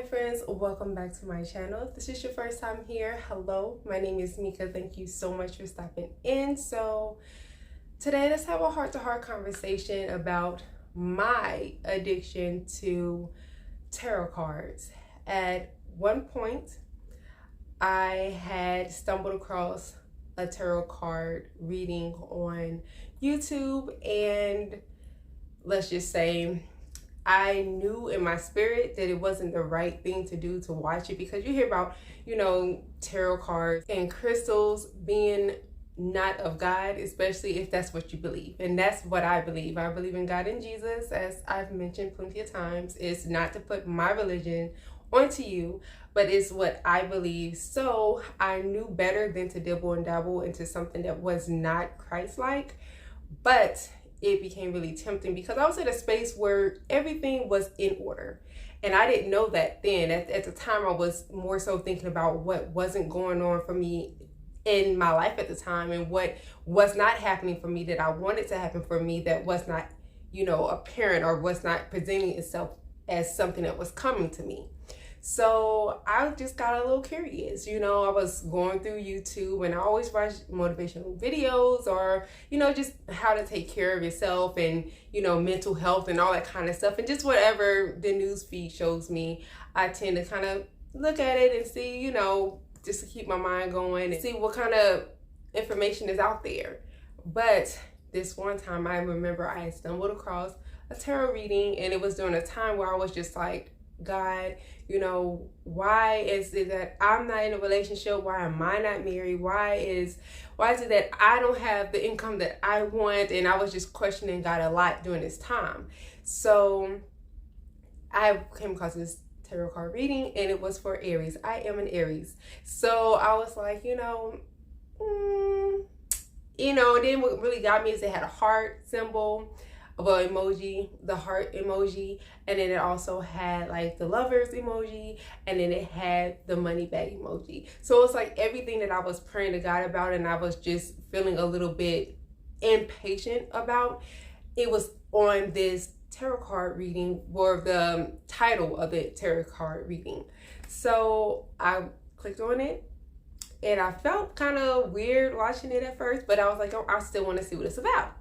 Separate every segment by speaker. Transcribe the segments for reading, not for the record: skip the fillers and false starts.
Speaker 1: friends, welcome back to my channel. If this is your first time here, hello, my name is Mika. Thank you so much for stopping in. So today let's have a heart-to-heart conversation about my addiction to tarot cards. At one point I had stumbled across a tarot card reading on YouTube, and let's just say I knew in my spirit that it wasn't the right thing to do to watch it, because you hear about, tarot cards and crystals being not of God, especially if that's what you believe. And that's what I believe. I believe in God and Jesus, as I've mentioned plenty of times. It's not to put my religion onto you, but it's what I believe. So I knew better than to dibble and dabble into something that was not Christ-like. But it became really tempting because I was in a space where everything was in order. And I didn't know that then. At the time, I was more so thinking about what wasn't going on for me in my life at the time, and what was not happening for me that I wanted to happen for me that was not, apparent, or was not presenting itself as something that was coming to me. So I just got a little curious. I was going through YouTube, and I always watch motivational videos, or, just how to take care of yourself and, mental health and all that kind of stuff. And just whatever the news feed shows me, I tend to kind of look at it and see, just to keep my mind going and see what kind of information is out there. But this one time I remember I had stumbled across a tarot reading, and it was during a time where I was just like, God, why is it that I'm not in a relationship? Why am I not married? Why is it that I don't have the income that I want? And I was just questioning God a lot during this time. So I came across this tarot card reading, and it was for Aries. I am an Aries. So I was like, and then what really got me is it had a heart symbol, emoji, the heart emoji, and then it also had like the lovers emoji, and then it had the money bag emoji. So it's like everything that I was praying to God about, and I was just feeling a little bit impatient about, it was on this tarot card reading, or the title of the tarot card reading. So I clicked on it, and I felt kind of weird watching it at first, but I was like, oh, I still want to see what it's about.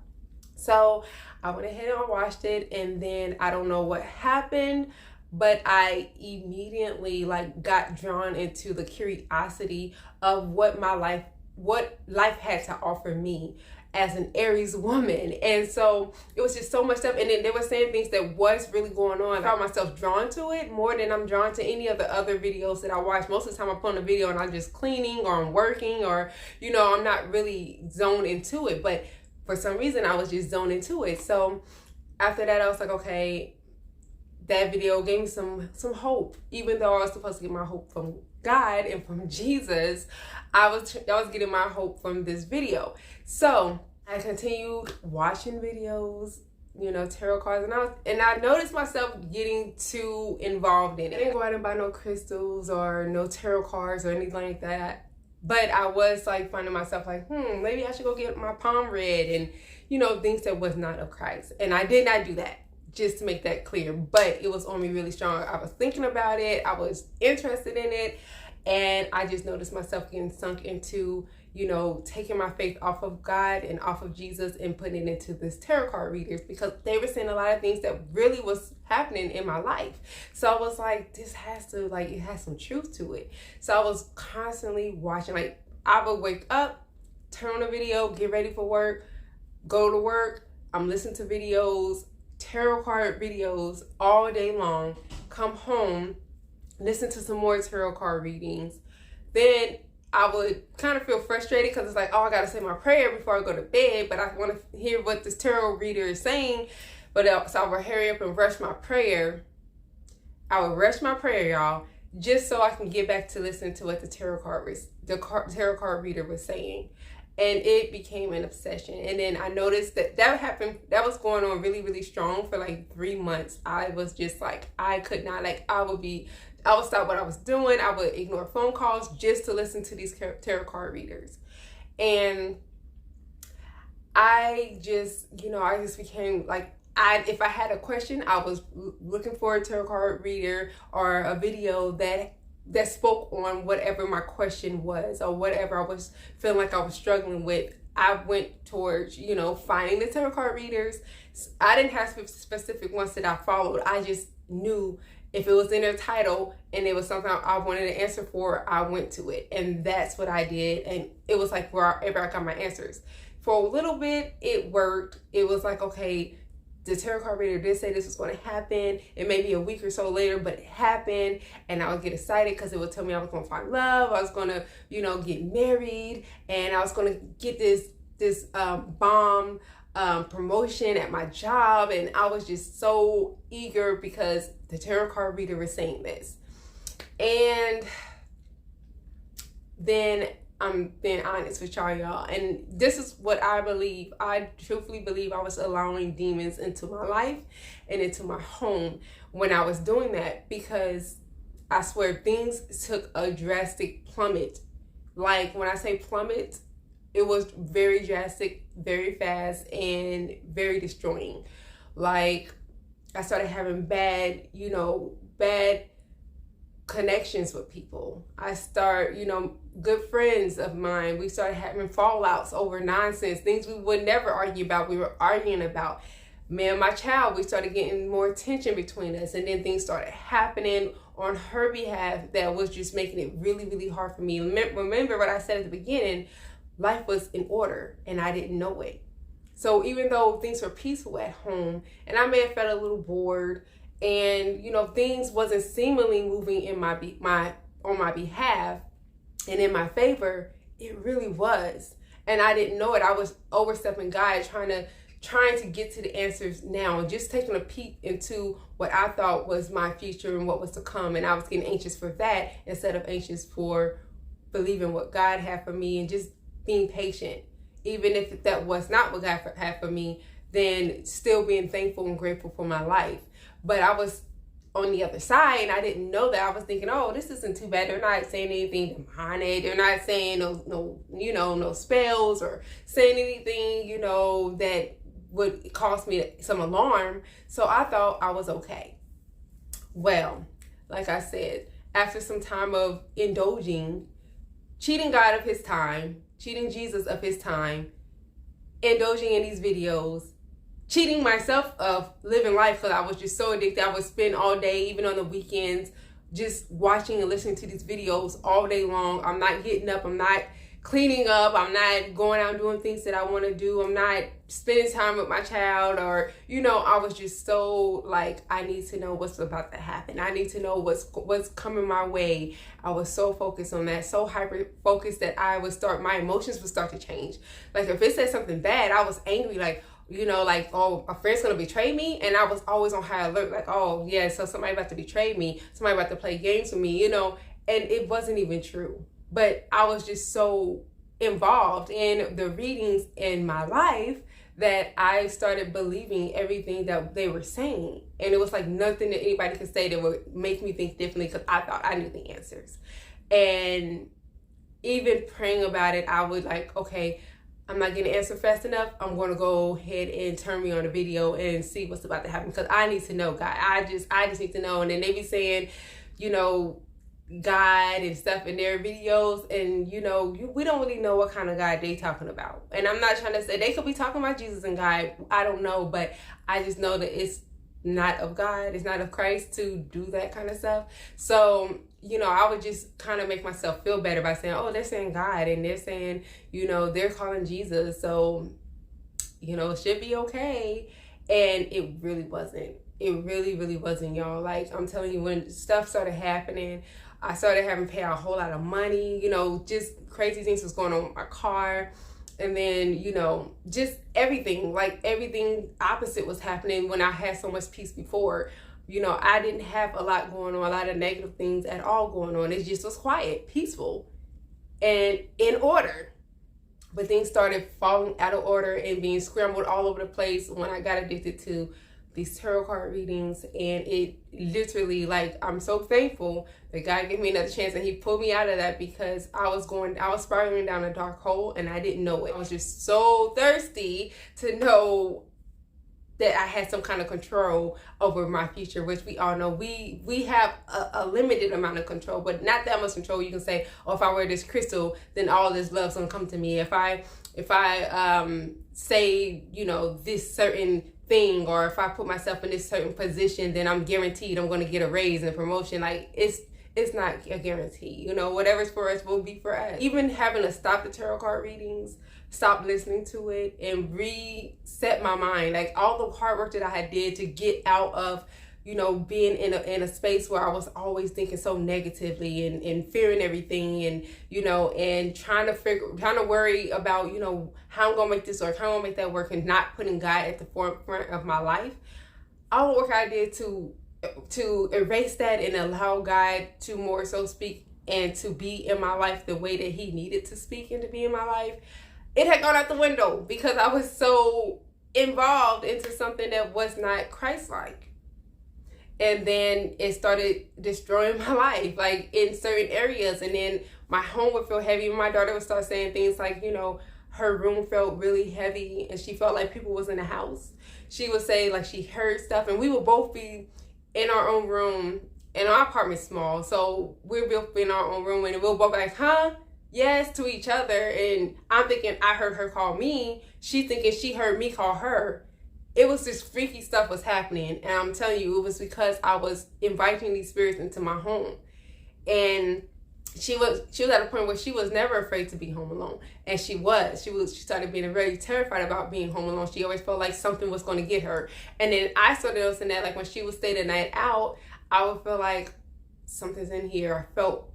Speaker 1: So I went ahead and watched it, and then I don't know what happened, but I immediately got drawn into the curiosity of what life had to offer me as an Aries woman. And so it was just so much stuff, and then they were saying things that was really going on. I found myself drawn to it more than I'm drawn to any of the other videos that I watch. Most of the time I put on a video and I'm just cleaning, or I'm working, or I'm not really zoned into it, but for some reason I was just zoned into it. So after that I was like, okay, that video gave me some hope. Even though I was supposed to get my hope from God and from Jesus, I was getting my hope from this video. So I continued watching videos, tarot cards, and I noticed myself getting too involved in it. I didn't go out and buy no crystals or no tarot cards or anything like that. But I was finding myself maybe I should go get my palm read, and things that was not of Christ. And I did not do that, just to make that clear. But it was on me really strong. I was thinking about it. I was interested in it. And I just noticed myself getting sunk into, taking my faith off of God and off of Jesus and putting it into this tarot card readers, because they were saying a lot of things that really was happening in my life. So I was like, this has to, it has some truth to it. So I was constantly watching. I would wake up, turn on a video, get ready for work, go to work. I'm listening to videos, tarot card videos all day long, come home, listen to some more tarot card readings. Then I would kind of feel frustrated because it's like, oh, I got to say my prayer before I go to bed, but I want to hear what this tarot reader is saying. But so I would hurry up and rush my prayer. I would rush my prayer, y'all, just so I can get back to listening to what the tarot card reader was saying. And it became an obsession. And then I noticed that happened. That was going on really, really strong for 3 months. I was just I could not, I would stop what I was doing. I would ignore phone calls just to listen to these tarot card readers. And I just became if I had a question, I was looking for a tarot card reader or a video that spoke on whatever my question was or whatever I was feeling like I was struggling with. I went towards, finding the tarot card readers. I didn't have specific ones that I followed. I just knew if it was in their title and it was something I wanted an answer for, I went to it. And that's what I did. And it was like wherever I got my answers. For a little bit, it worked. It was like, okay, the tarot card reader did say this was going to happen. It may be a week or so later, but it happened. And I would get excited because it would tell me I was going to find love. I was going to, get married. And I was going to get this bomb promotion at my job. And I was just so eager because the tarot card reader was saying this. And then I'm being honest with y'all, and this is what I believe. I truthfully believe I was allowing demons into my life and into my home when I was doing that, because I swear things took a drastic plummet. Like when I say plummet, it was very drastic, very fast, and very destroying. Like I started having bad connections with people. I start, good friends of mine, we started having fallouts over nonsense, things we would never argue about, we were arguing about. Me and my child, we started getting more tension between us, and then things started happening on her behalf that was just making it really, really hard for me. Remember what I said at the beginning, life was in order and I didn't know it. So even though things were peaceful at home and I may have felt a little bored, and things wasn't seemingly moving in on my behalf and in my favor, it really was. And I didn't know it. I was overstepping God, trying to get to the answers now, and just taking a peek into what I thought was my future and what was to come. And I was getting anxious for that instead of anxious for believing what God had for me and just being patient. Even if that was not what God had for me, then still being thankful and grateful for my life. But I was on the other side, and I didn't know that. I was thinking, oh, this isn't too bad. They're not saying anything demonic. They're not saying no spells or saying anything, that would cause me some alarm. So I thought I was okay. Well, like I said, after some time of indulging, cheating God of his time, cheating Jesus of his time, indulging in these videos, cheating myself of living life, because I was just so addicted. I would spend all day, even on the weekends, just watching and listening to these videos all day long. I'm not getting up. I'm not cleaning up. I'm not going out and doing things that I want to do. I'm not spending time with my child, or, I was just so like, I need to know what's about to happen. I need to know what's coming my way. I was so focused on that, so hyper focused that my emotions would start to change. Like if it said something bad, I was angry, like, oh, a friend's gonna betray me, and I was always on high alert, like, oh yeah, so somebody about to betray me, somebody about to play games with me, and it wasn't even true. But I was just so involved in the readings in my life that I started believing everything that they were saying, and it was like nothing that anybody could say that would make me think differently, because I thought I knew the answers. And even praying about it, I would like, okay, I'm not getting an answer fast enough. I'm going to go ahead and turn me on a video and see what's about to happen, because I need to know, God. I just need to know. And then they be saying, God and stuff in their videos, and we don't really know what kind of God they talking about. And I'm not trying to say they could be talking about Jesus and God. I don't know, but I just know that it's not of God. It's not of Christ to do that kind of stuff. So I would just kind of make myself feel better by saying, oh, they're saying God, and they're saying, they're calling Jesus. So, it should be okay. And it really wasn't. It really, really wasn't, y'all. Like, I'm telling you, when stuff started happening, I started having to pay a whole lot of money, just crazy things was going on with my car. And then, just everything, like everything opposite was happening when I had so much peace before. I didn't have a lot going on, a lot of negative things at all going on. It just was quiet, peaceful, and in order. But things started falling out of order and being scrambled all over the place when I got addicted to these tarot card readings. And it literally, like, I'm so thankful that God gave me another chance and he pulled me out of that, because I was spiraling down a dark hole and I didn't know it. I was just so thirsty to know that I had some kind of control over my future, which we all know we have a limited amount of control, but not that much control. You can say, oh, if I wear this crystal, then all this love's gonna come to me. If I say, you know, this certain thing, or if I put myself in this certain position, then I'm guaranteed I'm gonna get a raise and a promotion. Like, it's not a guarantee. You know, whatever's for us will be for us. Even having to stop the tarot card readings, stop listening to it, and reset my mind. Like, all the hard work that I had did to get out of, you know, being in a space where I was always thinking so negatively and fearing everything, and, you know, and trying to worry about, you know, how I'm gonna make this work, how I'm gonna make that work, and not putting God at the forefront of my life. All the work I did to erase that and allow God to more so speak and to be in my life the way that he needed to speak and to be in my life, it had gone out the window because I was so involved into something that was not Christ-like. And then it started destroying my life, like in certain areas. And then my home would feel heavy. My daughter would start saying things like, you know, her room felt really heavy and she felt like people was in the house. She would say like she heard stuff, and we would both be in our own room, and our apartment's small, so we're both in our own room, and we'll both be like, huh? Yes, to each other. And I'm thinking I heard her call me. She thinking she heard me call her. It was just freaky stuff was happening. And I'm telling you, it was because I was inviting these spirits into my home. And she was at a point where she was never afraid to be home alone. And she started being very terrified about being home alone. She always felt like something was going to get her. And then I started noticing that, like, when she would stay the night out, I would feel like something's in here. I felt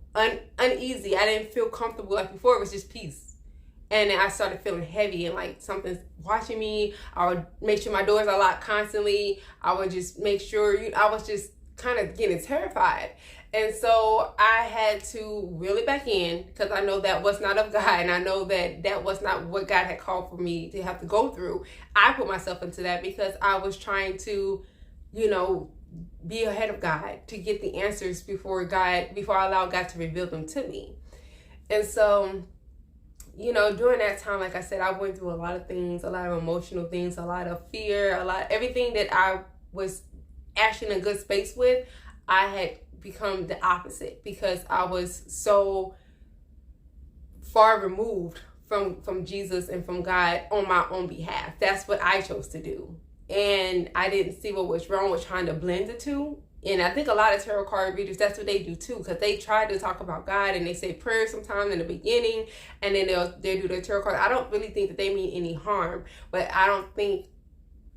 Speaker 1: uneasy. I didn't feel comfortable like before. It was just peace. And then I started feeling heavy and like something's watching me. I would make sure my doors are locked constantly. I would just make sure, I was just kind of getting terrified. And so I had to reel it back in, because I know that was not of God, and I know that that was not what God had called for me to have to go through. I put myself into that because I was trying to, you know, be ahead of God, to get the answers before I allow God to reveal them to me. And so, you know, during that time, like I said, I went through a lot of things, a lot of emotional things, a lot of fear, everything that I was actually in a good space with, I had become the opposite, because I was so far removed from Jesus and from God on my own behalf. That's what I chose to do. And I didn't see what was wrong with trying to blend the two. And I think a lot of tarot card readers, that's what they do too, because they try to talk about God and they say prayers sometimes in the beginning, and then they do their tarot card. I don't really think that they mean any harm, but I don't think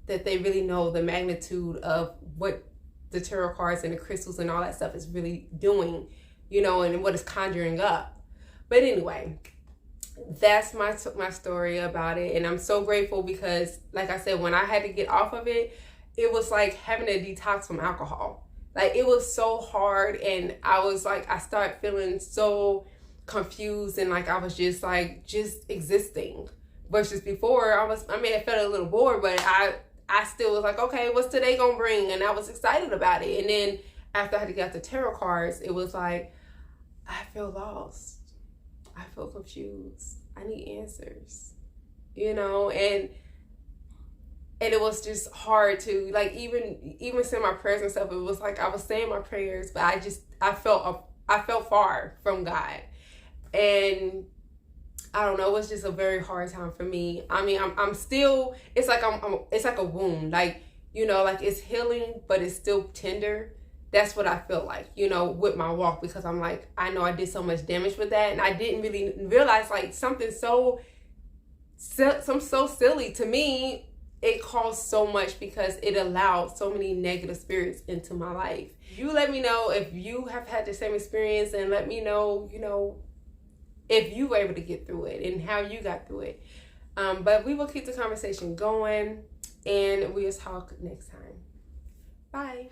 Speaker 1: that they really know the magnitude of what the tarot cards and the crystals and all that stuff is really doing, you know, and what it's conjuring up. But anyway, that's my story about it. And I'm so grateful because, like I said, when I had to get off of it, it was like having a detox from alcohol. Like, it was so hard, and I was like, I started feeling so confused, and like I was just existing. Versus before, I felt a little bored, but I still was like, okay, what's today gonna bring? And I was excited about it. And then after I had to get the tarot cards, it was like, I feel lost. I feel confused. I need answers, you know? And it was just hard to, like, even say my prayers and stuff. It was like I was saying my prayers, but I felt far from God. And I don't know, it was just a very hard time for me. I mean, I'm still, it's like a wound, like, you know, like it's healing, but it's still tender. That's what I feel like, you know, with my walk, because I'm like, I know I did so much damage with that, and I didn't really realize, like, something so silly to me, it caused so much because it allowed so many negative spirits into my life. You let me know if you have had the same experience, and let me know, you know, if you were able to get through it and how you got through it. But we will keep the conversation going, and we'll talk next time. Bye.